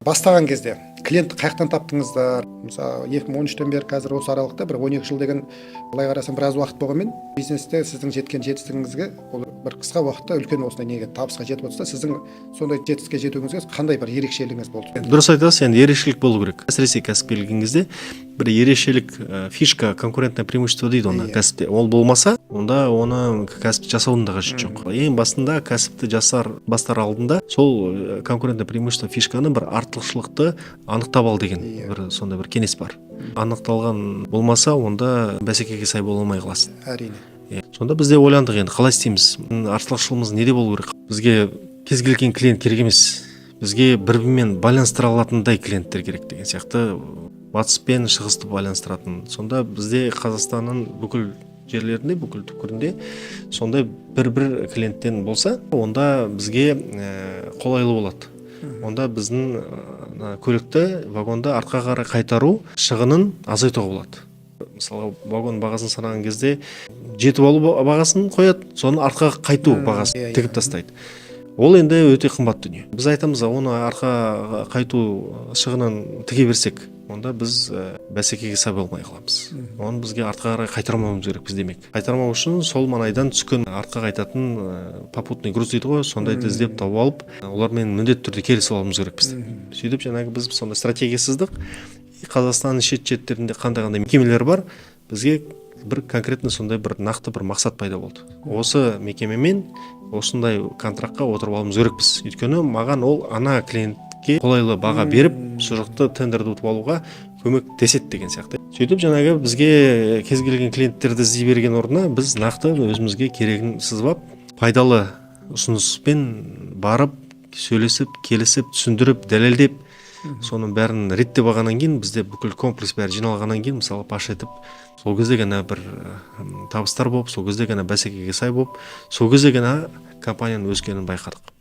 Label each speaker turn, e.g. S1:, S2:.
S1: Бастаған кезде клиентті қаяқтан таптыңыздар? Мысалы 2013-тен бері қазір осы аралықта бір 12 жыл деген, былай қарасам біраз уақыт болғанмен, бизнесте сіздің жеткен жетістігіңізге ол бір қысқа уақытта үлкен осындай неге табысқа жетіп отырса, сіздің сондай жетістікке жетуіңізге қандай бір ерекшелігіңіз болды?
S2: Дұрыс айтасыз, енді ерекшелік болу керек. Әсіресе кәсіпке келген кезде бір ерекшелік, фишка, конкурентное преимущество дейді оны кәсіпте. Ол болмаса, онда оны кәсіпті жасаудың да қажеті жоқ. Ең басында кәсіпті бастар алдында сол конкурентное преимущество, фишканы бір артықшылықты анықтап ал деген бір сондай бір кеңес бар. Анықталған болмаса, онда бәсекеге сай бола алмай қаласың.
S1: Әрине.
S2: Сонда бізде ойландық, енді қалай істейміз? Артықшылығымыз неде болу керек? Бізге кез келген клиент керек емес. Бізге бір-бірімен байланыстыра алатындай клиенттер керек деген сияқты, батыс пен шығысты байланыстыратын. Сонда бізде Қазақстанның бүкіл жерлерінде, бүкіл түкпірінде сондай бір клиенттен болса, онда бізге қолайлы болады. Онда біздің көлікті, вагонды артқа қарай қайтару шығынын азайтуға болады. Мысалы, вагон бағасын санаған кезде жетіп алу бағасын қояды, соны артқа қайту бағасын тігіп тастайды. Ол енді өте қымбат дүние. Біз айтамыз, оны артқа қайту шығынын тіге берсек, онда біз бәсекеге сай болмай қаламыз. Оны бізге артқа қарай қайтармауымыз керекпіз демек. Қайтармау үшін сол маңайдан түскен артқа қайтатын попутный груз дейді ғой, сондайды іздеп тауып алып, олармен міндетті түрде келісіп алуымыз керекпіз. Сөйтіп жаңағы біз сондай стратегия сыздық. Қазақстанның шет-шеттерінде қандай мекемелер бар, бізге бір конкретно сондай бір нақты бір мақсат пайда болды. Осы мекемемен осындай контрактқа отырып алуымыз керекпіз. Өйткені маған ол ана клиентке қолайлы баға беріп, сол жақты тендерді ұтып алуға көмектеседі деген сияқты. Сөйтіп жаңағы бізге кез келген клиенттерді іздей берген орнына біз нақты өзімізге керегін сызбап, пайдалы ұсыныспен барып, сөйлесіп, келісіп, түсіндіріп, дәлелдеп, соның бәрін реттеп алғаннан кейін, бізде бүкіл комплекс бәрі жиналғаннан кейін, мысалы паш етіп, сол кезде ғана бір табыстар болып, сол кезде ғана бәсекеге сай болып, сол кезде ғана компанияның өскенін байқадық.